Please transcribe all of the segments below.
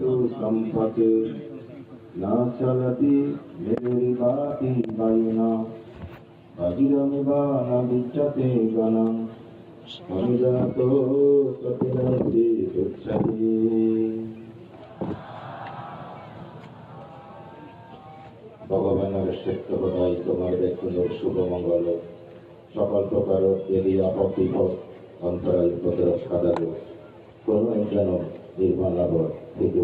संपते न चलति निर्विपाति वायुना अजिरमिवा न विच्यते गणं अनिजातो कपिलस्ति गच्छति। ভগবানের শ্রেষ্ঠ পদায় তোমার ব্যক্তিগত শুভ মঙ্গল সকল প্রকার দেবী আপদ বিপদ অন্তরায় প্রতিরক্ষা দাবি কোন যেন নির্মাণ লাভ থেকে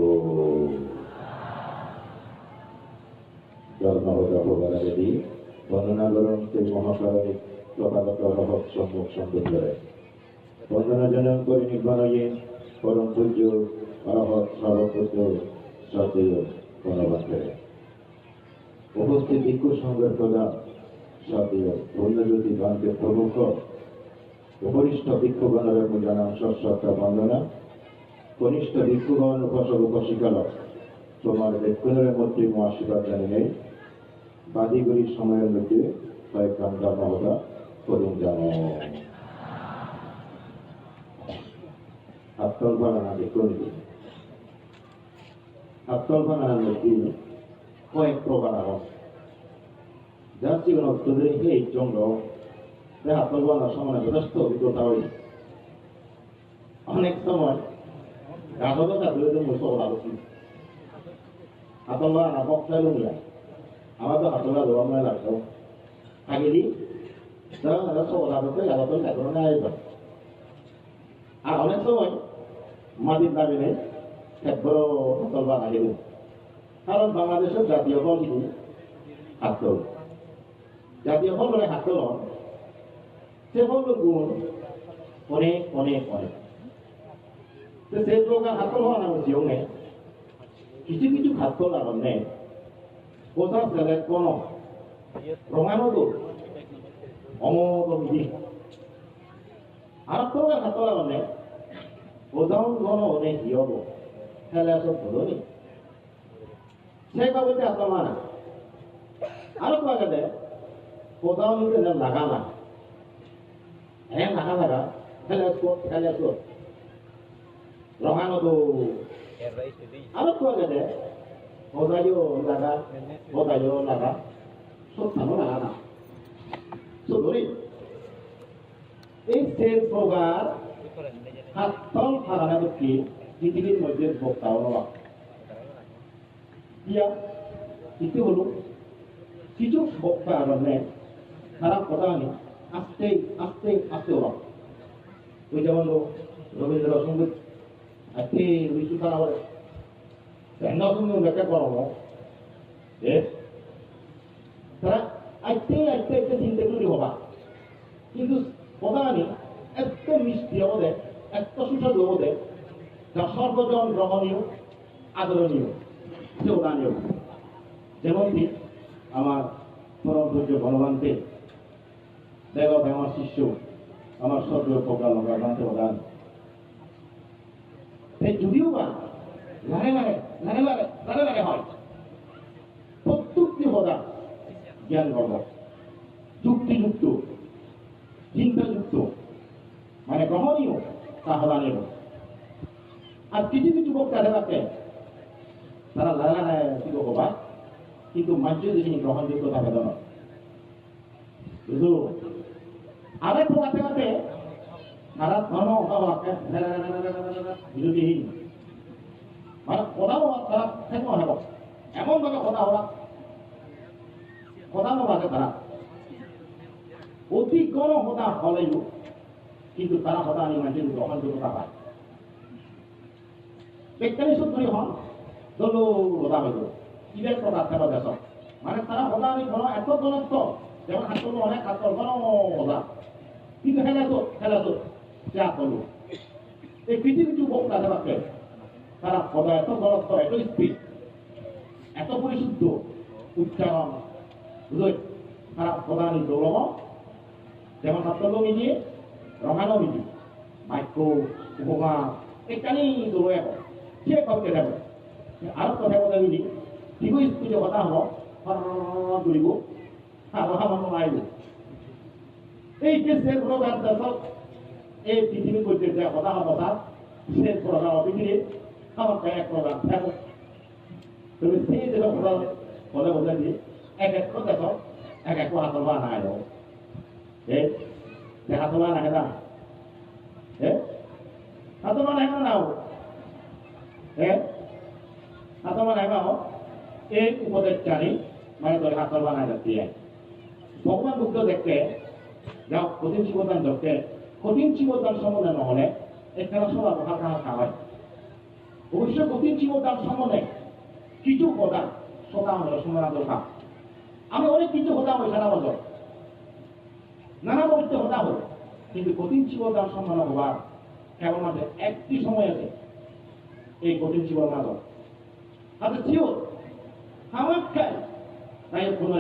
জন্মবতা ভগবানের দেবী বন্দনা করুন সেই মহাকারণী প্রকারক রহক সম্মুখ সম্বুদ্ধরে বন্দনা জনক করে নির্বাণয়ে পরম পূজ্য অরহত সর্বপূজ্য শ্রদ্ধেয় গণবান্ধবে উপস্থিত ভিক্ষু সংঘের প্রধান শ্রদ্ধেয় ধন্যজ্যোতি গানকে প্রমুখ উপরিষ্ঠ ভিক্ষুগণের জানান সশ্রদ্ধা বন্দনা কনিষ্ঠ ভিক্ষুগণ উপাসক উপাসিকালক তোমার ব্যক্তিগণের মধ্যে আশীর্বাদ জানি নেই বাদিগুলির সময়ের মধ্যে কয়েকটা ধর্মহতা করুন জানো আত্মল বানানা দেখুন আত্মল বানানার মধ্যে কয়েক প্রকার যার জীবন অত্যধিক এই জঙ্গ আত্মল বানানোর সময় যথেষ্ট অভিজ্ঞতা হয় অনেক সময় গাছটা ধরে মুসল আলোচনা হাতলা না বক্তা লুঙ্গা আমার তো হাতলা দেওয়া মানে লাগতো আগে দিই সবল আলোচনা আলোচনা এখন আসবে আর অনেক সময় মাটির দাবি নেই এক বড় হাতল বানা গেল কারণ বাংলাদেশের জাতীয় ফল কি হাতল জাতীয় ফল মানে হাতল সে ফল গুণ অনেক অনেক অনেক সেই প্রকার হাতল হওয়া না জিও নেই কিছু কিছু হাতল আর নেই কোথা ছেলে কোন রঙানো তো অমত বিধি আর প্রকার হাতল আর নেই ওজন ঘন অনেক হিয়ব খেলে সব হলো নি সেই বাবুতে হাতল মানা আরো পাওয়া যায় কোথাও নিতে লাগা না হ্যাঁ লাগা লাগা খেলে রঙানো তো আরো পাওয়া যায় ওদাইও লাগা সব থানো লাগা না ধরি এই সেল প্রকার হাতল ফারানা কি পৃথিবীর মধ্যে বক্তাও নবা ইয়া ইতি হলো কিছু বক্তা মানে খারাপ কথা নেই আস্তে আস্তে আস্তে ওরা ওই যেমন রবীন্দ্র সঙ্গীত আজকে বিশ্ব তারা বলে সঙ্গে ব্যাখ্যা করাবো তারা আজকে আজকে একটা চিন্তা করি হবা কিন্তু কথা নেই এত মিষ্টি অবদে এত সুস্বাদু অবদে যা সর্বজন গ্রহণীয় আদরণীয় সেওদানীয় যেমন কি আমার পরম পূজ্য গণবান্তে দেবক আমার শিষ্য আমার সর্ব প্রকার লঙ্কাকান্তে প্রধান যদিও বা লারে লারে লারে লারে লারে লারে হয় প্রত্যুক্তি হদা জ্ঞান গর্ব যুক্তিযুক্ত চিন্তাযুক্ত মানে গ্রহণীয় তা হদা নেব আর কিছু কিছু বক্তা দেবাকে তারা লারে লারে কি হবা কিন্তু মাঝে যিনি গ্রহণযোগ্য থাকে না বুঝলো আরেক প্রকার থেকে তারা ধর্ম বিরোধীহীন মানে কথা বলা তারা থেকেও হেব এমন ভাবে কথা বলা কথা বলাতে তারা অতি গণ হতা হলেও কিন্তু তারা হতা আনি মানুষের গ্রহণযোগ্যতা পায় বিজ্ঞানী সূত্রই হন দল হতা হইল ইলেক প্রকার সেবা দেশ মানে তারা হতা আনি ঘন এত ঘনত্ব যেমন হাতল অনেক হাতল ঘন হতা কিন্তু খেলাতো যা করলো এই পৃথিবী কিছু বক্তা দেবাকে তারা সদা এত ঘনত্ব এত স্পিড এত পরিশুদ্ধ উচ্চারণ বুঝলি তারা সদানি দৌড়ব যেমন হাতল মিলিয়ে রঙানো মিলি বাক্য উপমা এখানে দৌড়ে সে করতে যাবে আর কথা কথা মিলি ঠিক স্পিডে কথা হব তুলিব মারিব এই যে সে প্রকার দেশক এই পৃথিবীর মধ্যে যে কথা কথা সে প্রকার অবিধি আমার গায়ে এক প্রধান থাকো তুমি সেই যেটা বলে বলে দিয়ে এক এক করে দেখো এক এক হাত বা নাই হোক হাত বা নাই না হাত বা নাই না হোক হাত বা নাই হোক এই উপদেশ জানি মানে তোর হাত বা নাই দিয়ে ভগবান বুদ্ধ দেখতে যাও কঠিন শিবদান দেখতে কঠিন শিবদান সম্বন্ধে নহলে এখানে সব হাত হাত খাওয়ায় অবশ্য কঠিন জীবদান সম্বন্ধে কিছু কথা শোনা হলো শোনা দরকার আমি অনেক কিছু কথা হয় সারা বছর নানা পবিত্র কথা হলো কিন্তু কঠিন জীবদান সম্মান হবার কেবলমাত্র একটি সময় আছে এই কঠিন জীবন মাদক আচ্ছা চিও আমার খায় তাই কোনো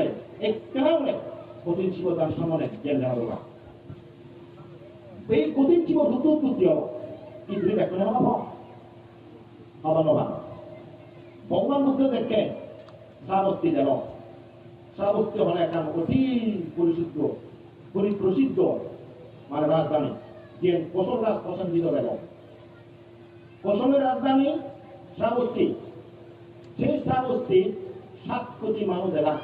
এক কারণে কঠিন জীবদান সম্মানে জ্ঞান জানা দরকার এই কঠিন জীবন দ্রুত উত্তর কি তুমি দেখো না নবা ভগবান বুদ্ধ দেখে শ্রাবস্তী যেন শ্রাবস্তী হলে একটা অতি পরিশুদ্ধ পরিপ্রসিদ্ধ মানে রাজধানী যে কোশল রাজ প্রসঙ্গিত গেল কোশলের রাজধানী শ্রাবস্তী সেই শ্রাবস্তী 7 কোটি মানুষ এরা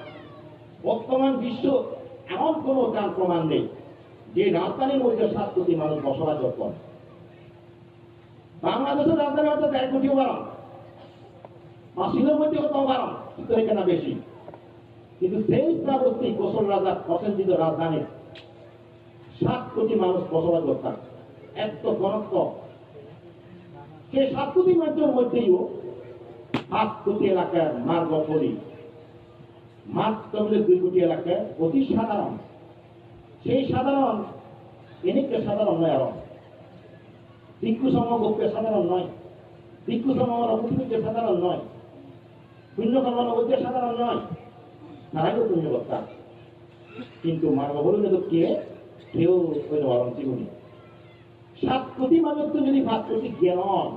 বর্তমান বিশ্ব এমন কোন তার প্রমাণ নেই যে রাজধানীর মধ্যে 7 কোটি মানুষ বসবাস করে বাংলাদেশের রাজধানী হয়তো 1.5 কোটিও বাড়ান মাসিদের মধ্যে হতো বাড়ান কিন্তু এখানে বেশি কিন্তু সেই শ্রাবস্তী কোশল রাজা প্রসেনজিত রাজধানী 7 কোটি মানুষ বসবাস করতাম এত ঘনত্ব সেই 7 কোটি মানুষের মধ্যেও 5 কোটি এলাকার মার্গ করি মাত্র 2 কোটি এলাকায় অতি সাধারণ সেই সাধারণ এনেকে সাধারণ নয় আরো ভিক্ষু সমগ্রকে সাধারণ নয় ভিক্ষু সমগ্রকে সাধারণ নয় পুণ্য কর্মনগরকে সাধারণ নয় তারাইও পুণ্য করতা কিন্তু মার্গ বলুন কে কেউ হইতে পারেন জীবনী 7 কোটি মানুষ তো যদি 5 কোটি জ্ঞান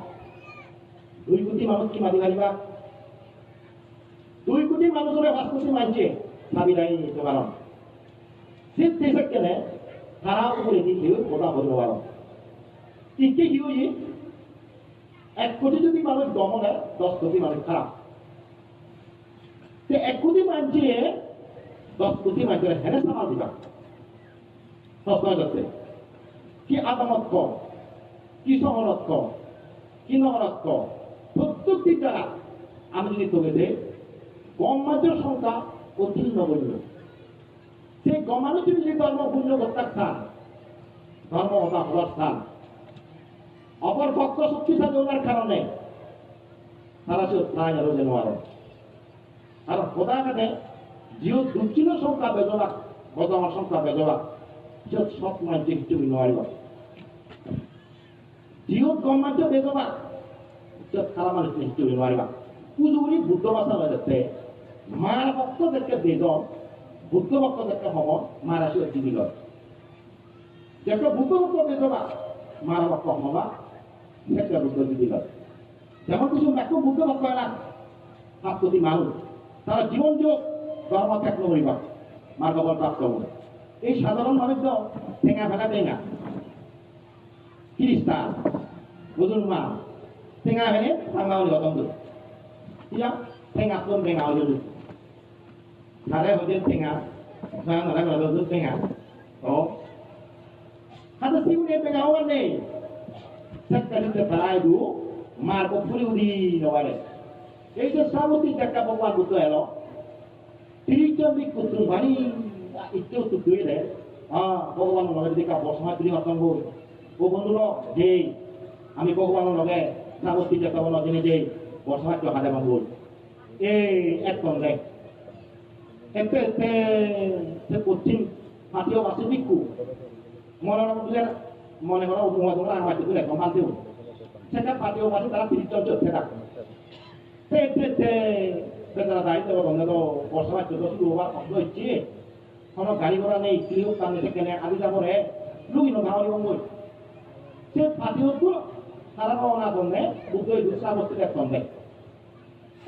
2 কোটি মানুষ কি মারি পারিবা 2 কোটি মানুষের 5 কোটি মানছে ভাবি নাই নিতে পারেন সে দেশে কেনে তারা উপরে দিয়ে কথা বলতে পারেন কি কি হই 1 কোটি যদি মানুষ দমনে 10 কোটি মানুষ খারাপ 1 কোটি মানছে 10 কোটি মানুষের হেনে সামাল দিবা প্রশ্ন যাচ্ছে কি আদামত কম কি শহরত কম কি নহরত কম প্রত্যেকটি দ্বারা আমি যদি তোকে যে কম মানুষের সংখ্যা অতি নগণ্য সেই কম মানুষের যদি ধর্ম পুণ্য করতার স্থান ধর্ম হওয়ার স্থান অপর পক্ষ শক্তিশালী হওয়ার কারণে তারা সে প্রায় আরো যেন আর খোদা কানে জিও দুঃখিন সংখ্যা বেজলা বর্তমান সংখ্যা বেজলা সব মাঝে কিছু নোৱাৰিব জিও কম মাঝে বেজলা খারাপ মানুষ কিছু নোৱাৰিবা পুজুরি বুদ্ধ ভাষা হয়ে যাচ্ছে মার পক্ষ দেখে বেজন বুদ্ধ পক্ষ দেখে হব মার আসলে জীবিত দেখো বুদ্ধ পক্ষ বেজলা মার পক্ষ হবা একটা বুদ্ধ জীবিত যেমন কিছু একটু বুদ্ধ পক্ষ হয় না 7 কোটি মানুষ তারা জীবন যোগ ধর্ম ত্যাগ করিবা মার্গবল প্রাপ্ত হবে এই সাধারণ মানুষ তো ঠেঙা ফেঁকা ঠেঙা খ্রিস্টান মুসলমান ঠেঙা ফেলে ভাঙা হলে গতম ইয়া ঠেঙা কোন ঠেঙা হলে তারে হচ্ছে ঠেঙা নারা হলে ঠেঙা ও হাতে সিউনে ঠেঙা হওয়ার নেই সেক্কারিতে তারাই দু মার পুরি উড়ি নবারে এই যে শ্রাবতী একটা ভগবান বুদ্ধ এলো 30 জন ভিক্ষু ভারী ইচ্ছেও তো দুই দেয় ভগবান লগে দেখা বসমাত বুলি অতঙ্গ ও বন্ধুর যে আমি ভগবানের লগে শ্রাবতী একটা বলো জেনে যে বসমাত হাতে বাঙ্গুল এই একদম দেয় এতে সে পশ্চিম হাতিও আছে ভিক্ষু মনে করো তোমরা আমার দিকে একদম হাতেও সেটা পাতিও পাশে তারা 30 জন চলছে থাক তারা দায়িত্ব বন্ধ বসবাস শুরু হওয়ার শব্দ হচ্ছে কোনো গাড়ি ঘোড়া নেই কেউ কানে সেখানে আদি যাবরে লুকিনো গাঁৱলী বঙ্গল সে পাতিও তারা রওনা করলে বুদ্ধ দুঃসাবস্থিত এক সন্দেহ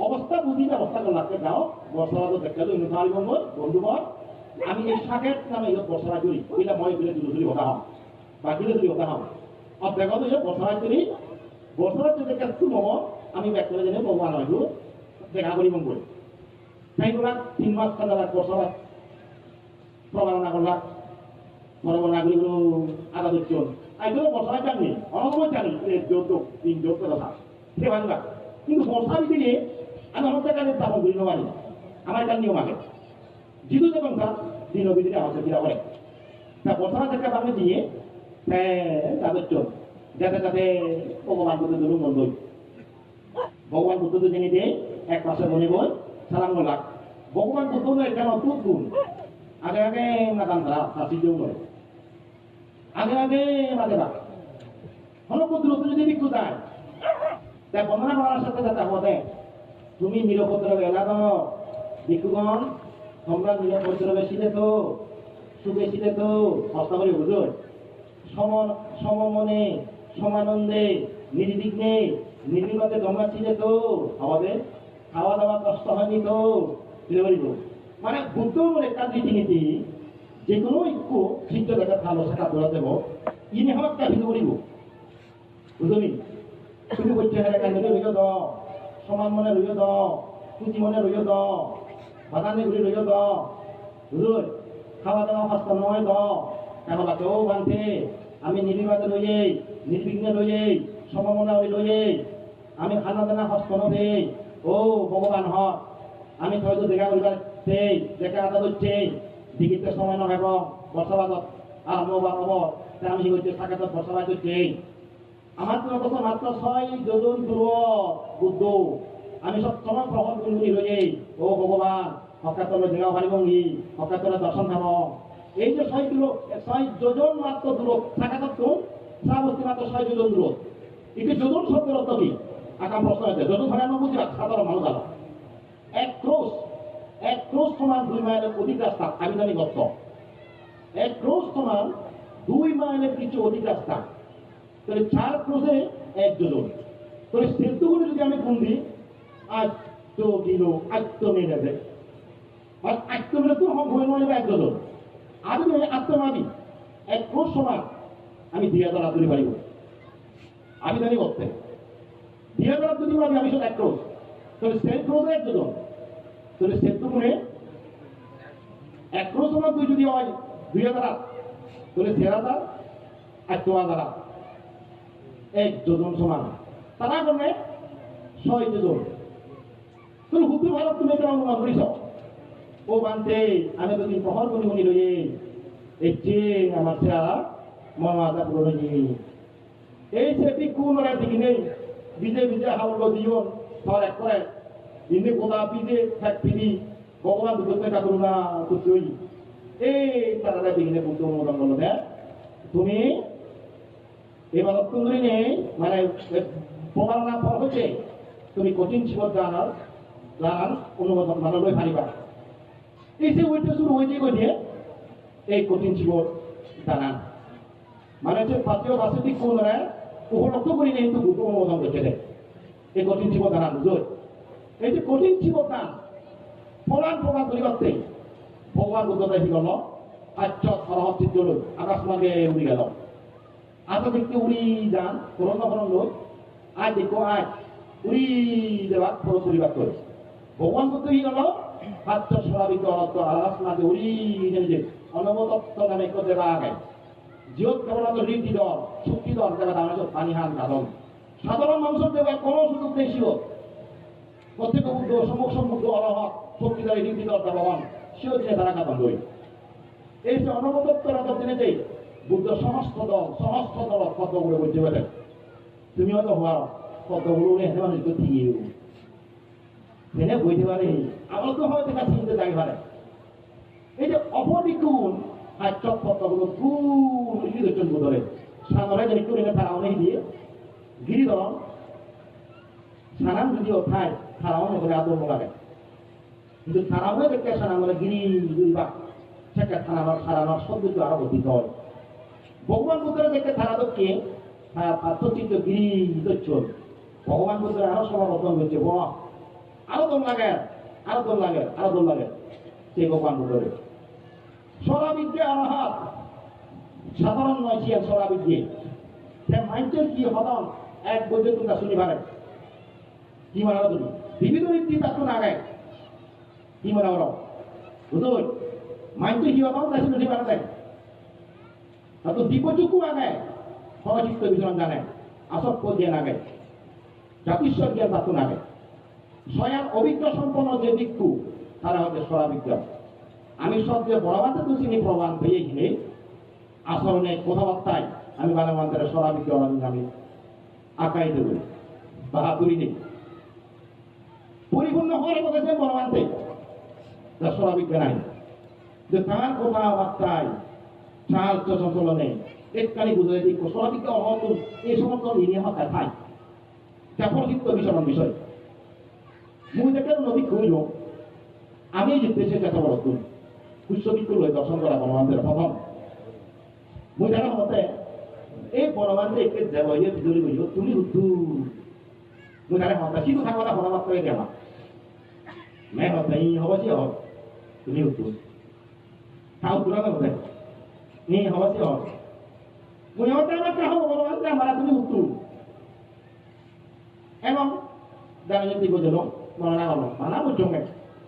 অবস্থা বুঝি ব্যবস্থা করলাকে যাও বসবাস দেখতে লুকিনো গাঁৱলী বঙ্গল বন্ধুবর আমি এই সাকেত নামে বসবাস করি এটা মই বলে দুলি হতা হম বা দিলে দুলি হতা হম আর দেখো বসবাস করি বসবাস যদি একটু নব আমি ব্যাক করে জেনে ভগবান হয়তো দেখা করি মন করে তাই তোরা 3 মাস কাজা রাখ বছর প্রমাণনা করলাম মনে নাগরিকগুলো আদা দিচ্ছেন আইতো বর্ষায় জানি অনগময় জানি যোগ্য 3 যোগ্য কথা সে ভাঙবা কিন্তু বর্ষা দিলে আমি অনেক টাকার দাম করি নেওয়ারি আমার একটা নিয়ম আছে জিদু যখন তা দিন অভিদিনে আমার কিরা করে তা বর্ষা টাকা দামে দিয়ে তাদের চোখ যাতে যাতে ভগবান বুদ্ধ ধরুন বন্ধু ভগবান বুদ্ধ তো জেনে দিয়ে 1 মাসে মনে বই সালাম লাখ ভগবান বুদ্ধ কেন তুত গুণ আগে আগে মাতান তারা শাসি দেও করে আগে আগে মাঝে বা হলো পুত্র যদি ভিক্ষু দেয় তাই বন্দনা করার সাথে সাথে হতে তুমি নিরপত্র বেলা দাও ভিক্ষুগণ তোমরা নিরপত্র বেশিতে তো সুবেশিতে তো সস্তা করে বুঝো সমমনে সমানন্দে নির্বিঘ্নে নির্বিঘ্নে তোমরা ছিলে তো আমাদের খাওয়া দাওয়া কষ্ট হয়নি তো মানে বুদ্ধ একটা রীতিনীতি যে কোনো ইক্কু শিক্ষা দেখা ভালো শেখা তোলা দেব ইনি হওয়ার কাহিনী করিব বুঝলি শুধু করতে হেরে কাহিনী রইল দ সমান মনে রইল দ পুঁজি মনে রইল দ বাগানে ঘুরে রইল দ বুঝল খাওয়া দাওয়া কষ্ট নয় দ কেন কেউ বানতে আমি নির্বিবাদে রইয়ে নির্বিঘ্নে রইয়ে সমমনা রইয়ে আমি খানা দানা হস্ত নদে ও ভগবান হক আমি হয়তো দেখা করিবার সেই দেখা আদা হচ্ছে দিঘিতে সময় নয় এবং বর্ষাবাদত আরম্ভ বা হব আমি কি করছি থাকে তো বর্ষাবাদ হচ্ছে আমার তো কত মাত্র 6 যোজন পূর্ব বুদ্ধ আমি সব সময় প্রহর গুলি রয়ে ও ভগবান হকাতলে দেখা পারিবঙ্গি হকাতলে দর্শন খাব এই যে 6 যোজন মাত্র দূরত থাকা তো শ্রাবস্তী মাত্র 6 যোজন দূরত এটি যোজন শব্দের অর্থ কি আকাম প্রশ্ন আছে যোজন ধরে আমরা বুঝি সাধারণ মানুষ আলো 1 ক্রোশ সমান 2 মাইলের অধিক রাস্তা আমি জানি গত 1 ক্রোশ সমান 2 মাইলের কিছু অধিক রাস্তা তাহলে 4 ক্রোশে 1 যোজন তাহলে সেতুগুলো যদি আমি গুণ দিই 8 কিলো 8 মিনিটে আর 8 মিনিট তো হয়ে নয় 1 যোজন আর যদি আমি 8 মাবি 1 ক্রোশ সমান আমি 2000 তুলি পারিব আমি জানি গত 2000 যদি মাবি আমি 1 ক্রোশ তাহলে সেট ক্রোশে 1 যোজন তাহলে সেতুগুণে 1 ক্রোশ সমান 2 যদি হয় 2000 তাহলে 1000 আর 2000 1 যোজন সমান তারা করলে 6 যোজন তুমি হুকুম ভালো তুমি এটা অনুমান করিস ও বানতে আমি তো দিন প্রহর করি উনি রয়ে এই যে আমার চেহারা মামাটা পুরো এই সে কোন দিকে নেই বিজে বিজে হাওল দিও ধর এক করে ইনি গোদা পিজে ফ্যাক পিদি ভগবান দুটোতে তা করুণা তুই এই তারা দিকে বুদ্ধ অনুমোদন করলো দেখ তুমি এবার অত্যন্তরি নেই মানে প্রমাণনা ফল হচ্ছে তুমি কঠিন জীবন জানার অনুমোদন মানলৈ পারিবা এই যে ওইটা শুরু হয়েছে গিয়ে এই কঠিন জীবন জানান মানে যে জাতীয় বাসিক কোন উপলব্ধ করি নেই কিন্তু বুদ্ধ অনুমোদন করছে দেখ এই কঠিন জীবন জানান বুঝো এই যে কঠিন জীবন দান ফলান প্রকাশ করি করতে ভগবান বুদ্ধ দেখি গেল আচ্ছ সরহত চিত্ত লোক আকাশ মার্গে উড়ি গেল আজ দেখতে উড়ি যান করোনা ফরণ লোক আজ দেখো আজ উড়ি দেওয়া ফরণ পরিবার করে ভগবান বুদ্ধ কি গেল আচ্ছ স্বাভাবিক অর্থ আকাশ মার্গে উড়ি যে অনবতত্ব নামে এক দেবা আগে জিয়ত কেবল রীতি দল শক্তি দল দেবা দাম পানি হান সাধন সাধারণ মানুষের দেবা কোনো সুযোগ নেই ছিল প্রত্যেক বুদ্ধ সম্মুখ সম্মুখ অলহক শক্তিদারী রীতি দল ভগবান সেও দিনে তারা খাতন লই এই যে অনবতত্ব দিনেতে বুদ্ধ সমস্ত দল পদ্মগুলো বলতে পারে তুমি হয়তো হওয়ার পদ্মগুলো হেঁটে মানুষ তো ঠিকই হেনে বইতে পারে আমার তো হয়তো কাছে চিনতে যাই পারে এই যে অপরিগুণ আর চক পদ্মগুলো গুণ ধরছেন ধরে সামনে যদি করে তারা অনেক দিয়ে গিরিধরন সানাম যদিও খায় সারাও করে আদর লাগে কিন্তু সারাও দেখতে সানাম গিরি দুইবা সেটা সারানোর শব্দ আরো অধিক হয় ভগবান বুদ্ধের দেখতে সারা দক্ষে পার্থচিত্ত গিরি দৈত্য ভগবান বুদ্ধের আরো সমাবর্তন করছে আরো দম লাগে সেই ভগবান বুদ্ধের সরাবিদ্যে আরহাত সাধারণ নয় ছিলেন সরাবিদ্যে মাইন্ডের কি হদন এক বৈদ্য তোমরা শুনি পারে gimana tuh bibitu itu tak tuh nagai gimana orang betul main tuh hiwa mau kasih di mana teh atau dipo cukup nagai kalau kita bisa nagai asal kau dia nagai জাতিস্বর জ্ঞান তাত্ত্ব নাগে স্বয়ং অভিজ্ঞ সম্পন্ন যে ভিক্ষু তারা হচ্ছে স্বরাভিজ্ঞ আমি সদ্য বড়বাতে তো চিনি প্রমাণ পেয়ে গিয়ে আচরণে কথাবার্তায় আমি বানাবান্তারে স্বরাভিজ্ঞ আমি আঁকাই দেব বাহাদুরি নেই পরিপূর্ণ হওয়ার বলেছে বড়বান্তে যা স্বরাভিজ্ঞ নাই যে তার কথাবার্তায় চাল চলনে এককালি বুঝে দিক স্বরাভিজ্ঞ অহতুন এই সমস্ত নিয়ে হতায় খায় পরচিত্ত বিচরণ বিষয় মুই দেখে নদী কইল আমি জিততেছি কথা বলো তুমি পুষ্যবিক্ষু দর্শন করা বনবান্ধের প্রথম মুই দেখা মতে এই বনবান্ধে একে দেবইয়ে ভিতরে কইল তুমি উত্তু মুই দেখা মতে কিন্তু থাকবা না বনবাদ করে দেওয়া মে হতে ই হবছি হব তুমি উত্তু তা উত্তরা না হতে ই হবছি হব মুই হতে আমার কাহ বনবান্ধে আমার তুমি উত্তু emang jangan yang tiga jelok mana ujungnya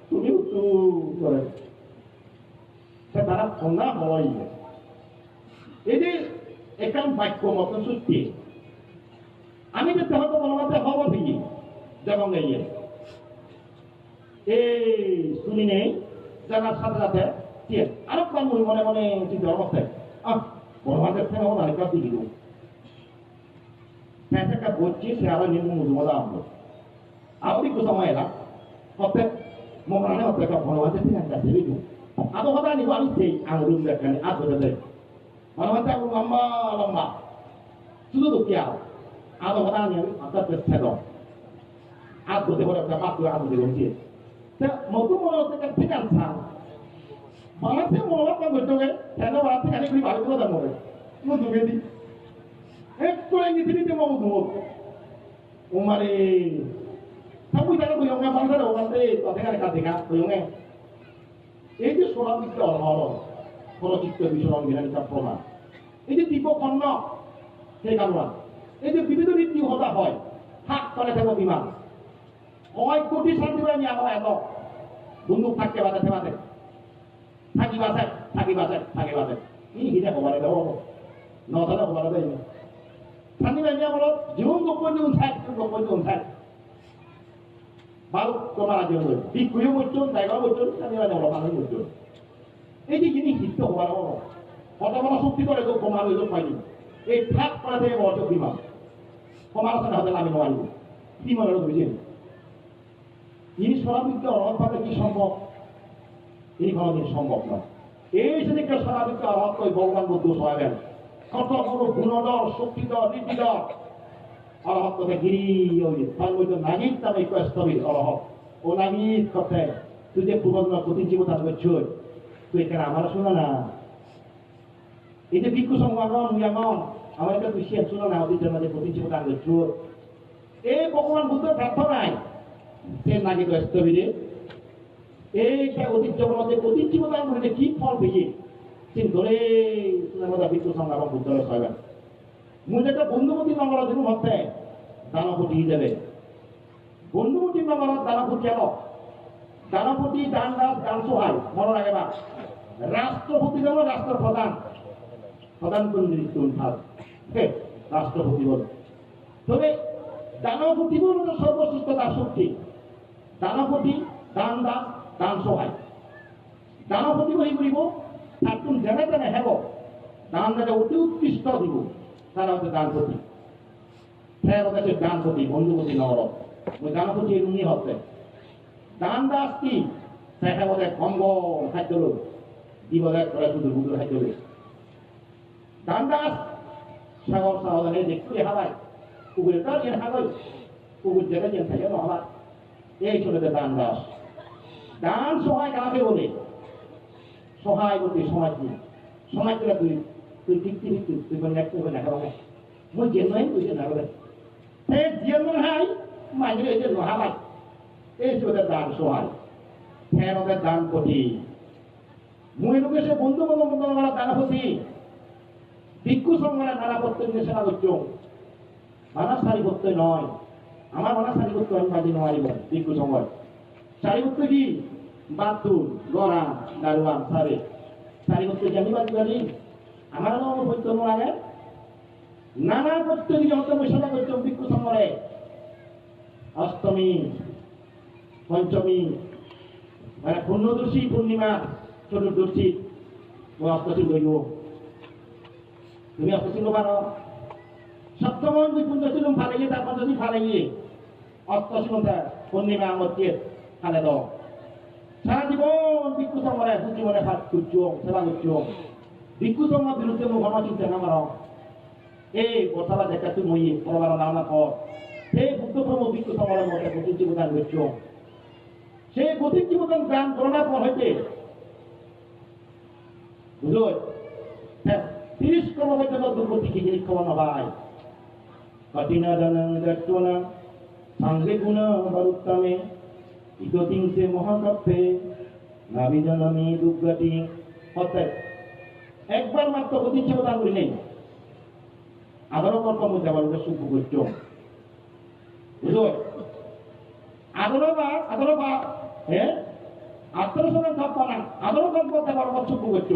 তুমি উত্তু করে সে তারা খন্দা হয় এই যে একান বাক্য মতন সত্যি আমি যে হয়তো বলতে খবর দিই যেমন এই শুনি নেই জানার সাথে সাথে আরো কম মনে মনে চিন্তা অবস্থায় বড়মাদের থেকে আমার আরেকটা দিকে দেবো একটা বলছি সে আরো নিম্ন মজুমদা আমলো আরো একটু সময় এলাম হতে মোকানে হতে একটা বনবাদের থেকে একটা ছেড়ে দিন আদৌ কথা নিব আমি সেই আঙুল দেখানে আর ধরে দেয় বনবাদে আঙুল লম্বা লম্বা শুধু দুঃখিয়া আদৌ কথা নিয়ে আমি আস্তে আস্তে ছেদ আর ধরতে পারে একটা পাত্র আদৌ দিয়ে বলছি নতুন মনে হচ্ছে ঠিক আছে বাংলাদেশে মনোভাব কাম করতে হবে কেন বাড়াতে খালি করি ভালো করে দাম হবে দুগে দিই একটু নিতে mau duot umare tapi cara kuyongnya bangsa ada umate tapi kan katika kuyongnya ini surat itu orang kalau kita bisa orang bilang kita proman ini tipe kono সেই কারণে এই যে বিবিধ নীতি হতা হয় হাত করে থাকো বিমান কয় কোটি শান্তি বাহিনী আমার এত বন্দুক থাকতে বাজে থাকি বাজে ই হিটা খবরে দেবো নতালে খবরে দেয় শান্তি বাহিনী আমার জীবন গোপন উঠায় বারো তোমার আজ বিক্ষুও বলছেন জায়গাও বলছেন শান্তি বাহিনী আমার মানুষ বলছেন এই যে জিনিস হিট হবার কত বড় শক্তি করে প্রমাণ হইল পাইনি এই ঠাক করা থেকে বড় বিমান সমালোচনা হতে আমি নয় কি মনে বুঝেন ইনি স্বরাবিককে অরহভাবে কি সম্ভব এই কোনোদিন সম্ভব নয় এই সেদিকে স্বরাবিককে অরহত ভগবান বুদ্ধ সহাবেন কত বড় গুণদর শক্তিদর নীতিদর অরহতকে গিরি ওই তার মধ্যে নাগিক তার এই কষ্টবি অরহত ও নাগিক কথা তুই যে পুরোনো প্রতি জীবতা করছই তুই এখানে আমার শোনো না এই যে ভিক্ষু সংগঠন নিয়মন আমার একটা বিষয় শুনো না ওদের মাঝে প্রতিযোগিতা আনবে চোর এই ভগবান বুদ্ধ প্রার্থনায় সে নাকি স্থবিরে এইটা ঐতিহ্যের মধ্যে প্রতিযোগিতার মধ্যে কি ফল পেয়ে সে ধরে ভিক্ষু সংগ্রাম বুদ্ধের সহায় মুই যেটা বন্ধুমতী নগর দিন হচ্ছে দানপতি হিসেবে বন্ধুমতী নগর দানপতি কেন দানপতি দান দাস দান সহায় মনে রাখে বা রাষ্ট্রপতি যেমন রাষ্ট্রপ্রধান প্রধানমন্ত্রী রাষ্ট্রপতি বল তবে দানপতি বল সর্বশ্রেষ্ঠ দাস শক্তি দানপতি দান দাস দান সহায় দানপতি বহি করিব তার যেনে তেনে হেব দান যাতে অতি উৎকৃষ্ট দিব তারা হচ্ছে দানপতি ফের হচ্ছে দানপতি বন্ধুপতি নগর ওই দানপতি এমনি হচ্ছে দান দাস কি সে হেবলে কম্ব খাদ্য লোক দিবলে করে শুধু বুধুর খাদ্য লোক দান দাস সাগর সাগরে দেখতে হাবাই পুকুরে তার এর হাবাই পুকুর জায়গায় যেন থাকে হাবাই এই চলে দান দাস দান সহায় কাকে বলে সহায় বলতে সমাজ নিয়ে সমাজ করে তুই ঠিক তুই দেখতে হবে না কারণ মই জেনুয়াই তুই না বলে সে জেনুয়ান হাই মাঝে এই যে হাবাই এই চলে দান সহায় ফের ওদের দান প্রতি মই লোকে সে বন্ধু দানপতি ভিক্ষু সংগ্রাম নানা প্রত্যয় নিয়ে সেনা করছ নানা সারি প্রত্যয় নয় আমার মনে সারিপুত্র আমি মাঝি নোয়ারিব বিক্ষু সময় সারিপুত্র কি বাতুল গড়া দারুয়ান সারে সারিপুত্র কি আমি বাদ পারি আমার বৈত্য আগে নানা প্রত্যেক যন্ত্র বৈশাখা করছ বিক্ষু সমরে অষ্টমী পঞ্চমী মানে পূর্ণদর্শী পূর্ণিমা চতুর্দশী ও অষ্টশী দৈব তুমি অষ্টশী পারো সপ্তম দুই পূর্ণশীল ফালে তার পঞ্চশী ফালে অষ্টশী পূর্ণিমা মধ্যে ফালে দাও সারা জীবন ভিক্ষু সমরে জীবনে ভাত করছ সেবা করছ ভিক্ষু সমর বিরুদ্ধে মুখ আমার চিন্তা না মার এই কথাটা দেখা তুমি প্রবার নামা কর সেই বুদ্ধপ্রভু ভিক্ষু সমরের মধ্যে গতির জীবদান করছ সেই গতির জীবদান গান করোনার পর হইতে বুঝলো 30 ক্রম পর্যন্ত দুর্গতি কি জিনিস খবর নয় কঠিন দর্শনা সাংগে গুণ বরুত্তমে ইতোতিংসে মহাকাব্যে নাবিজনমী দুর্গতি অর্থাৎ একবার মাত্র গতির জীবদান করি নেই আদরও কর্ম দেওয়ার সুখ করছ বুঝলো আদরও বা হ্যাঁ আত্মরসনের সব পানা আদরও কর্ম দেওয়ার সুখ করছ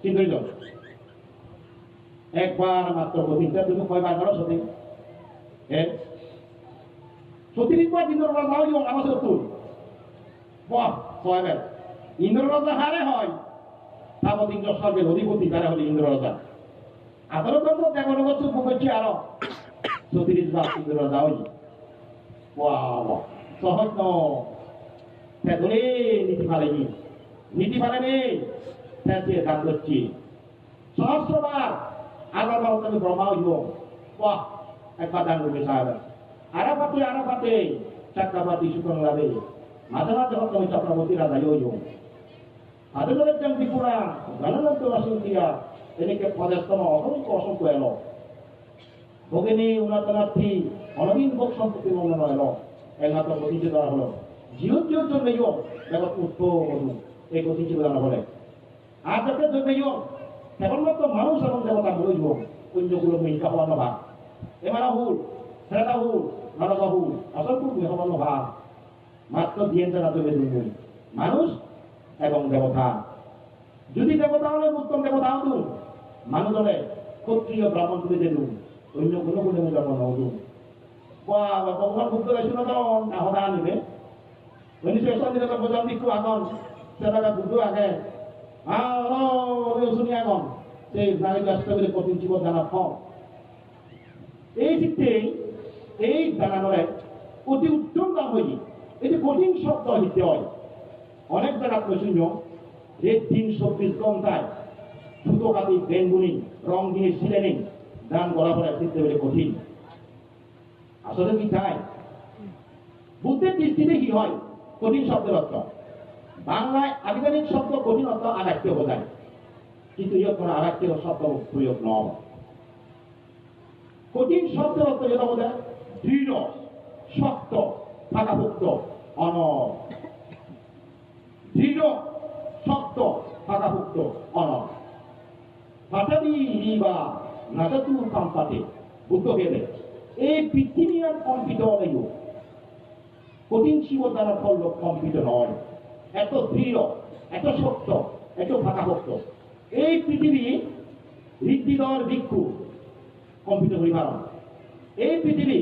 কিন্তু একবার মাত্র গতিটা তুমি কয়বার করো সতী হ্যাঁ সতীরিবার ইন্দ্র রাজা হয় এবং আমার তুল বাহ কয়বার ইন্দ্র রাজা হারে হয় তাবৎ ইন্দ্র স্বর্গের অধিপতি যারা হলে ইন্দ্র রাজা আদরও কর্ম দেওয়ার সুখ করছে আরো সতীরিবার ইন্দ্র রাজা হয় সহজ নয় নীতি ফালে নেই দান করছি সহস্রবার আবার তুমি ব্রহ্মা হইব বাহ একবার দান করবে সাহেব আরাপাতে চাক্রাপাতি সুতং লাভে মাঝে মাঝে তুমি চক্রবর্তী রাজা হইব হাতে ধরে যেন বিপুরা গণনন্ত অসংখ্যা এনেকে পদেস্তম অসংখ্য অসংখ্য এলো ভগিনী উন্নতনার্থী অনবীন ভোগ সম্পত্তি মঙ্গল এলো একমাত্র গতিতে দেওয়া হলো জীবন জন্মেই জগৎ উৎপন্ন এই গতিতে দেওয়া হলে আর যাতে জন্মেই কেবলমাত্র মানুষ এবং দেবতা বলব পুণ্যগুলো মিলকা হওয়ানো ভাগ এমারা হুল শ্রেতা হুল নরকা হুল অসংখ্য হওয়ানো ভাগ মাত্র দিয়েন যারা তবে দুই মানুষ এবং দেবতা যদি দেবতা হলে উত্তম দেবতা হতো মানুষ হলে ক্ষত্রিয় ব্রাহ্মণ তুলে দিল অন্য কোনো কোনো জন্ম নহতো ভগবান বুদ্ধ শুনে তখন আহ্বান আনিবে 1961 বছর ভিক্ষু আগন সেটা বুদ্ধ আগে শুনি আগন সেই নারী রাষ্ট্র করে কঠিন জীবন জানা ফল এই চিত্তে এই জানানোর অতি উত্তম দাম হয়ে এই যে কঠিন শব্দ হিতে হয় অনেক জায়গা প্রশ্ন যে 324 ঘন্টায় সুতো কাটি বেঙ্গুনি রং দিয়ে ছিলে নেই দান করা পরে চিত্তে বলে কঠিন আসলে কি চাই বুদ্ধের দৃষ্টিতে কি হয় কঠিন শব্দের অর্থ বাংলায় আধিকারিক শব্দ কঠিন অর্থ আগাট্য বোঝায় কিন্তু ইয়ে কোনো আগাট্য শব্দ প্রয়োগ নয় কঠিন শব্দের অর্থ যেটা বোঝায় দৃঢ় শক্ত ফাঁকাভুক্ত অনর দৃঢ় শক্ত ফাঁকাভুক্ত অনর পাঠাবি বা নাজাতু কাম্পাতে বুদ্ধ গেলে এই পৃথিবী আর কম্পিত হলেই কঠিন শিব দ্বারা ফল কম্পিত নয় এত দৃঢ় এত শক্ত এত ফাঁকাভক্ত এই পৃথিবী হৃদয় ভিক্ষু কম্পিত হই পার এই পৃথিবী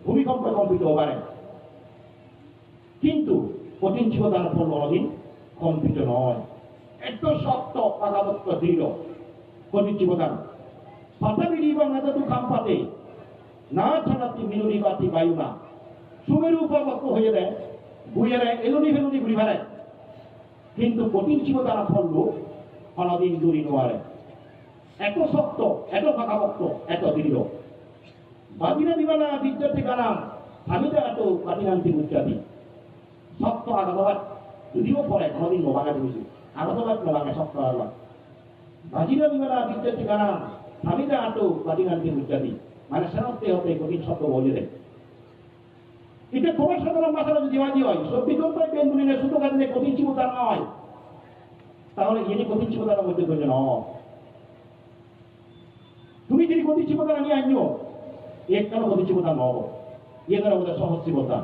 ভূমিকম্প কম্পিত হতে পারে কিন্তু কঠিন শিব দ্বারা ফল কোনদিন কম্পিত নয় এত শক্ত ফাঁকাভক্ত দৃঢ় কঠিন শিব দ্বারা পাঠাবি এবং নাজাতু কাম্পাতে না ছাড়াতে মিলনি বাতি বায়ু না সুমেরু উপরবক্ত হয়ে দেয় বুঝে দেয় এলুনি ফেলুনি ঘুরি বেড়ায় কিন্তু কঠিন ছিল তারা ফলল অনদিন দূরী নোয়ারে এত শক্ত এত ফাঁকাভক্ত এত দৃঢ় বাদিনা বিমানা বিদ্যার্থী গানাম আমি তো এত কাটিনান্তি উচ্চাদি শক্ত আগাবাদ যদিও পরে কোনোদিন নোভাঙা দিয়েছি আগাবাদ নোভাঙে শক্ত আগাবাদ বাজিনা বিমানা বিদ্যার্থী গানাম আমি তো এত কাটিনান্তি উচ্চাদি মানে সেরতে হতে কঠিন শব্দ বলে দেয় এটা তোমার সাধারণ ভাষাটা যদি বাজি হয় সত্যি ঘন্টায় বেঙ্গুলিনে সুতো কাজে কঠিন চিবতা নয় তাহলে ইনি কঠিন চিবতার মধ্যে ধরে নয় তুমি যদি কঠিন চিবতা নিয়ে আনিও এক কেন কঠিন চিবতা নব ইয়ে করে ওদের সহজ জীবতা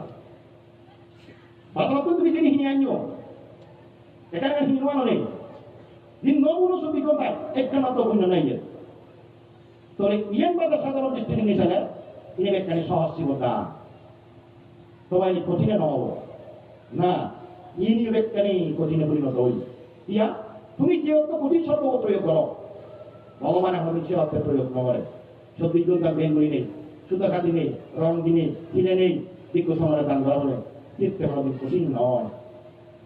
ভালো তুমি যিনি হিনি আনিও এখানে হিনওয়ানো নেই দিন নমুনো অভিজ্ঞতায় একটা মাত্র অভিন্ন নাই তো ইয়েন বাদে সাধারণ দৃষ্টি হিসেবে ইয়ে এখানে সহজ জীবতা সবাই কঠিনে নহব না ইনি ব্যক্তি কঠিনে পরিণত হই ইয়া তুমি যেহেতু কঠিন শব্দ প্রয়োগ করো ভগবান আমাদের সে অর্থে প্রয়োগ করে সত্যি দুর্গার বেঙ্গুলি নেই সুতাঘাতি নেই রং দিনে কিনে নেই দীর্ঘ সময়ের দান করা হলে চিত্তে কোনোদিন কঠিন নয়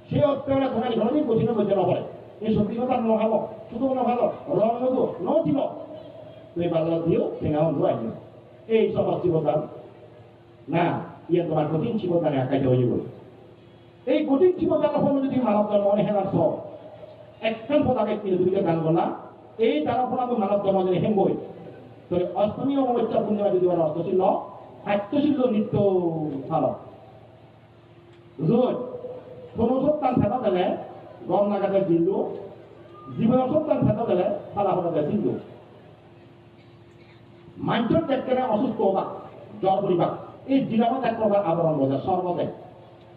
সে অর্থে ওরা তোমার কোনোদিন কঠিন করতে না পারে এই সত্যি কথা ন ভালো শুধু না ভালো রং নদু ন ছিল তুমি বাংলা দিও ঠেঙাও ধোয়াই এই সব জীবদান না ইয়ে তোমার কঠিন জীবদানে আঁকাইতে হয়ে যাবে এই কঠিন জীবদানের ফলে যদি মানব ধর্ম মনে হেনার সব একখান পদাকে কিনে দুইটা গান বলা এই তারা ফলে আমি মানব ধর্ম যদি হেমবই তবে অষ্টমী অমাবস্যা পূর্ণিমা যদি বলা অষ্টশীল খাদ্যশীল নৃত্য ভালো বুঝুন কোন সত্যান থাকা গেলে গম লাগাতে দিল জীবন সত্যান থাকা গেলে ফালা ফলাতে দিল মানুষের দেখতে অসুস্থ হবা জ্বর পরিবা এই জিলামত এক প্রকার আবরণ বোঝা সর্বদে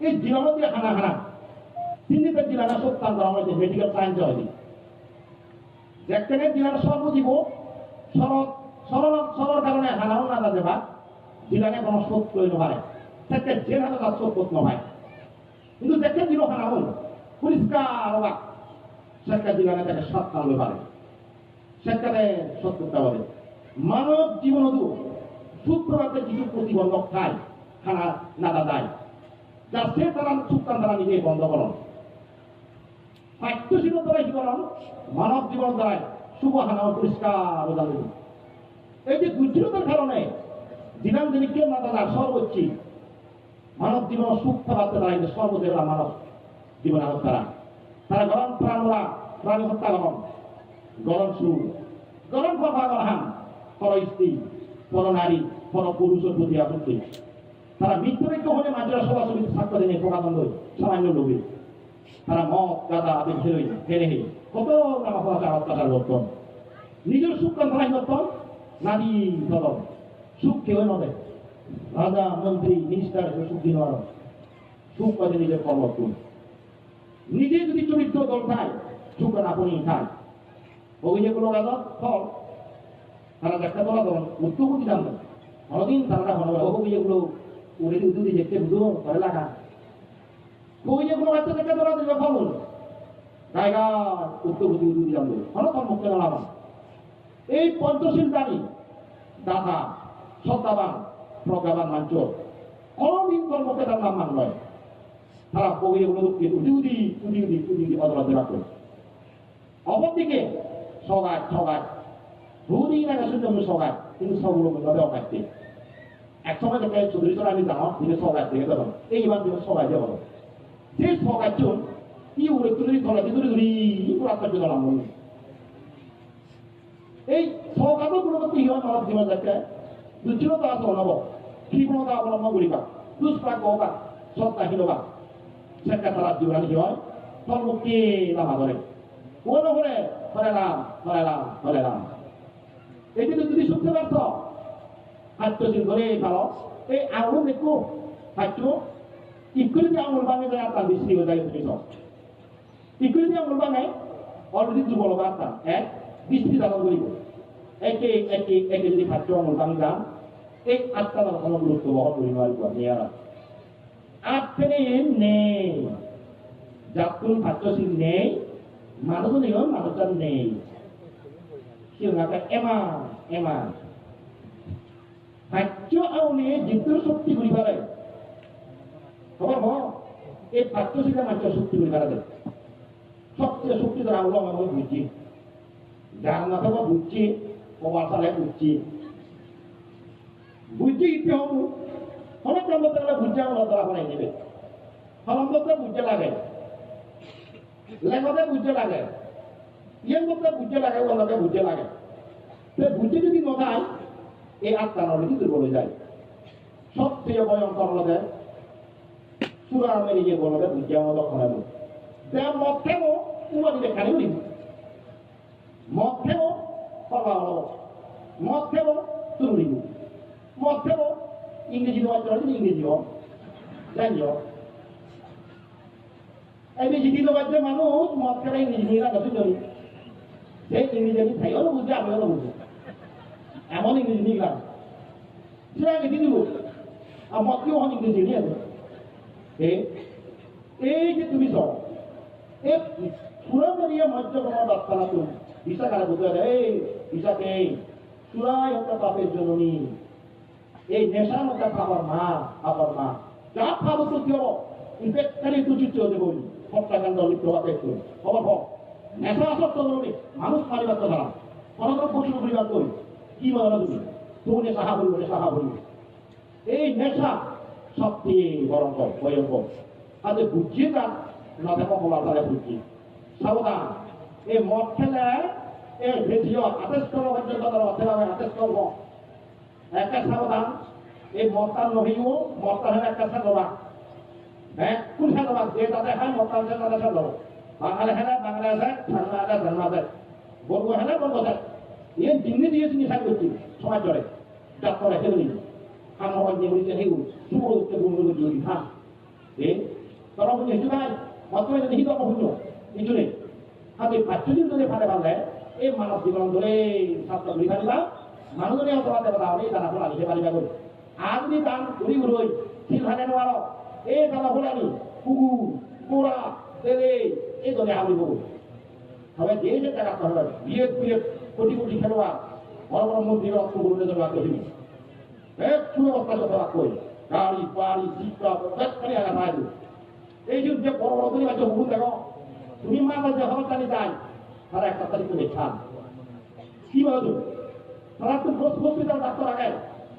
এই জিলামত দিয়ে হানা হানা তিনদিকে জিলানা সত্যান করা হয়েছে মেডিকেল সায়েন্স হয়নি দেখতে জিলানা সর্বজীব সরল কারণে হানাও না দেবা জিলানে কোনো সত্য নয় সেটা যে হাতে তার সত্য নয় কিন্তু দেখে দিল হানাও পরিষ্কার হবা সেটা জিলানে তাকে সত্য আনতে পারে সেটাতে সত্যতা বলে মানব জীবন সুপ্রভাতে কিছু প্রতিবন্ধক খায় খানা নাদা দেয় যা সে তারা সুপ্তান তারা নিজেই বন্ধ করন পাঠ্যশীল দ্বারা কি করন মানব জীবন দ্বারা শুভ হানা পরিষ্কার জানি এই যে দুর্জীবতার কারণে দিনাম যিনি কেউ না দাদা সর্বোচ্চ মানব জীবন সুখ থাকতে তারা কিন্তু সর্বদেবরা মানব জীবন আরো তারা গরম প্রাণরা প্রাণী হত্যা গরম গরম সুখ গরম কথা গরহান পর স্ত্রী পর নারী পর পুরুষের প্রতি আপত্তি তারা মৃত্যুরেক্ষ হলে মানুষেরা সরাসরি সাক্ষ্য দেনে প্রকাদণ্ড সামান্য লোভী তারা মদ গাদা আদি ফেরে কত নামা ফলাচার অত্যাচার বর্তন নিজের সুখ কান্তাই বর্তন নারী ধরম সুখ কেউ নদে রাজা মন্ত্রী মিনিস্টার সুখ দিন সুখ কাজে নিজের কর্মত্তন নিজে যদি চরিত্র দল খায় সুখ আপনি খায় অভিযোগগুলো রাজা ফল তারা দেখা তোলা তখন উত্তরপতি জানতেন অনেকদিন তারা মনে হয় অভিযোগগুলো উড়ে উদুরি দেখতে বুঝো ঘরে লাগা অভিযোগগুলো বাচ্চা দেখা তোলা দিলে ফল জায়গা উত্তরপতি উদুরি জানবে অনেক মুক্ত লাগান এই পঞ্চশীল প্রাণী দাতা শ্রদ্ধাবান প্রজ্ঞাবান মাঞ্চ কোনদিন কর্মকে তার নাম মান নয় তারা অভিযোগগুলো উদি অদরাতে রাখবে অপরদিকে সগায় বহুদিন আগে শুনলাম সগায় কিন্তু সবগুলো মধ্যে অকাটতে এক সময় দেখে চৌধুরী চলে আমি জানো দিনে সগায় থেকে যাবেন এইবার দিনে সগায় যাব যে সগায় চুন কি উড়ে তুলি ধরা ধরি রাস্তার জন্য নাম এই সগাতো গুলো কি হয় মানব জীবন দেখে দুর্জীবতা আছে অনব কৃপণতা অবলম্বন করিবা দুষ্প্রাজ্ঞ হবা শ্রদ্ধাহীন হবা সেটা তারা জীবন কি হয় সর্বকে নামা ধরে কোন হলে হরে রাম এই যে যদি শুনতে পারছ খাদ্যশীল করে ভালো এই আঙুল দেখো খাদ্য ইকুয়ালি যে আঙুল ভাঙে যায় আপনার বৃষ্টি হয়ে যায় তুমি সব ইকুয়ালি যে আঙুল ভাঙে অলরেডি দুর্বল আপনার এক বৃষ্টি ধারণ করিব একে যদি খাদ্য আঙুল ভাঙি যান এই আত্মা কোনো গুরুত্ব বহন করি নয় মেয়েরা আত্মে নেই যাত্রুল খাদ্যশীল নেই মানুষ নেই মানুষটা নেই এমান খাদ্য আউলে যিটোৰ শক্তি ঘূৰি পাৰে খবৰ হ এই খাদ্যশীলে মানুষের শক্তি ঘূৰি পাৰে সবচেয়ে শক্তি ধরা হলো আমার বুঝছি যার মাথা বুঝছি কবার সালে বুঝছি ইতি হব হঠাৎ আমরা বুঝছে আমরা ধরা বানাই নেবে হলম্বতে বুঝতে লাগে লেখতে বুঝতে লাগে ইয়ের মধ্যে বুঝতে লাগে ওনাকে বুঝতে লাগে তো বুঝতে যদি নয় এই আত্মা নলে দুর্বল হয়ে যায় সবচেয়ে ভয়ঙ্কর হলে সুরা মেরিয়ে বলবে বুঝতে আমাদের খানাবো মদ খেবো উমা দিলে খানি বলি মদ খেবো পাবা হলো মদ খেবো তুলিব মদ খেবো ইংরেজি দেওয়ার জন্য ইংরেজি হোক জানি হোক এই বেশি দিন বাজে মানুষ মদ খেলা ইংরেজি নিয়ে রাখা জন্য সেই ইংরেজি আমি খাই হলো বুঝতে আমি হলো বুঝবো এমন ইংরেজি নিয়ে গেলাম সেটা ইংরেজি দিব আর মদ কেউ হন ইংরেজি নিয়ে আসবে এই যে তুমি সব এই সুরামরিয়া মধ্য কোনো ডাক্তারা তুমি ভিসা কারা বুঝতে পারে এই ভিসাকে চূড়ায় একটা পাপের জননী এই নেশার মধ্যে খাবার মা আবার মা যা খাবো তো কি হবো ইনফেক্টারি দুচিত হতে বলি হত্যাকাণ্ড লিপ্ত হওয়া একটু খবর হোক নেশা আসক্ত জননী মানুষ মারিবার তো না কোনো পশু পরিবার করি কি বলো তুমি তুমি সাহা বলবো সাহা বলবো এই নেশা সবচেয়ে ভয়ঙ্কর ভয়ঙ্কর আজ বুঝিয়ে যান না দেখো বলার তারা বুঝছি সাবধান এই মদ খেলে এই ভিডিও আদেশ করবো পর্যন্ত আদেশ করবো একটা সাবধান এই মদটা নহিও মদটা হলে একটা সাধবা হ্যাঁ কোন সাধবা যে তাদের হয় মদটা হচ্ছে তাদের সাধব বাঙালি হেলে বাংলা আছে ঠান্ডা আছে ঠান্ডা আছে বলবো হেলে বলবো স্যার এই জিন্নি দিয়েছি নিশাই করছি সমাজ জড়ে ডাক্তার হেলে নিই আমার নিয়ে বলছে হেউ শুভ হচ্ছে গুণগুলো জড়ি হ্যাঁ এ তখন বলছে হিসু ভাই মাত্র যদি হিত অপভূত কিছু নেই হাতে পাঁচশো যদি ফাটে পারলে এই মানব জীবন ধরে সাতটা ঘুরি ফারিবা মানুষজনে অথবা দেবে তাহলে তারা ফোলা দিতে পারিবা বলে আর যদি তার ঘুরি ঘুরোই শিল ফাটে নোয়ারো এই তারা ফোলানি কুকুর পোড়া তেলে এই দলে হাবি বলুন তবে যে যে টাকা হবে বিয়ে বিয়ে কোটি কোটি খেলোয়াড় বড় বড় মন্দির অক্ষগুলোর জন্য আগ্রহী একটু অবস্থা যত রাখবই গাড়ি বাড়ি শিক্ষা ব্যাপারে আগা পাই এই যে বড় বড় ধনী বাচ্চা হুকুম দেখো তুমি মাথা যে হবে জানি যাই তারা একটা তারিখ করে খান কি বলো তুমি তারা তো হসপিটাল ডাক্তার আগে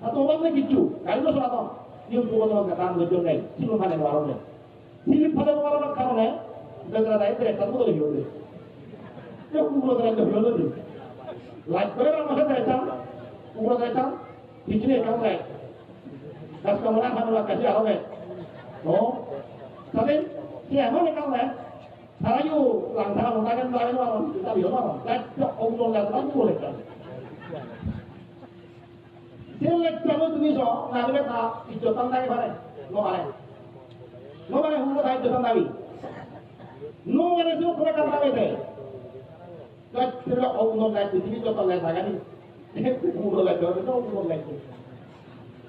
তা তো অভাব নেই কিচ্ছু গাড়ি তো সরাতো নিয়ম তো বলতে হবে দাম ধৈর্য নেই সিলুন ফালে নেওয়ারও নেই সিলিপ ফালে নেওয়ার কারণে বেদরা দায়িত্ব একটা তো বলে হলে কেউ কুকুর দায়িত্ব হলো দিন লাইট করে আমার দায়িত্ব কুকুর দায়িত্ব পিছনে কেমন দেয় গাছ কামড়া খাবার কাছে হবে তো তাদের সে এমন কেমন দেয় 사라요 랑타가 못하겠는 말에는 와라 일단 여봐라 나 엉뚱하다 모르겠다 셀렉트하면 중에서 나중에 다 이쪽 땅당이 말해 너 말해 후보 다 이쪽 땅당이 너 말해서 그래 간다고 돼 그래서 엉뚱한 날 뒤집이 쪽 땅당이 나가니 후보 날 저러면 후보 날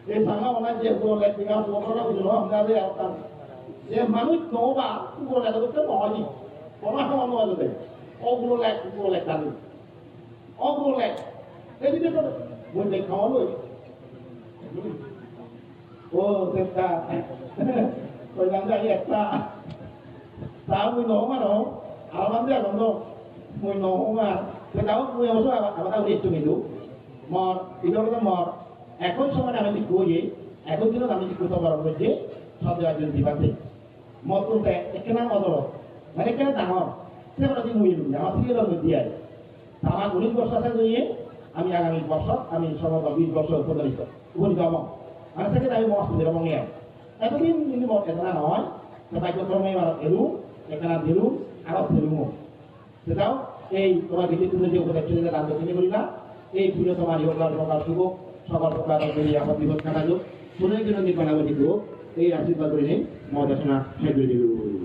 এই সামা ওনা যে পুরো লেখা পুরো বুঝলো আমরা যে আওতাম যে মানুষ নোবা পুরো লেখা করতে নয় কোন সময় নয় যদি ওগুলো লেখা নেই ওগুলো লেখ এই দিকে তো বই লেখা হলো ও সেটা ওই নামটা একটা তাও মুই নহমানো আর মানে বন্ধ মুই নহমা সেটাও মুই অবশ্য আবার একটু মিলু মর ইদরটা মর এখন সময় আমি কইয়ে এখন দিন আমি কোথাও বড় হয়েছে সব একজন বিভাগে মত বলতে এখানে মদর মানে এখানে ডাঙর সেটা দিন হয়ে যাবে আমার সিরিয়ালের মধ্যে আছে আমার 19 বছর আছে দিয়ে আমি আগামী বছর আমি সমগ্র 20 বছর উপনীত হব মানে থেকে আমি মস্ত দিল মনে এতদিন কিন্তু মত এখানে নয় পাঠ্যক্রমে এলু এখানে দিলু আরো ফেলুমো সেটাও এই তোমার বিদ্যুৎ যে উপদেশ চলে দান করতে করি না এই প্রিয় তোমার যোগার প্রকার শুভ সকল প্রকার বিপদ কাটালো পুনর্জন্য নির্মাণ দিব এই আশীর্বাদ করে মহাদাসনা শেষ করে দিব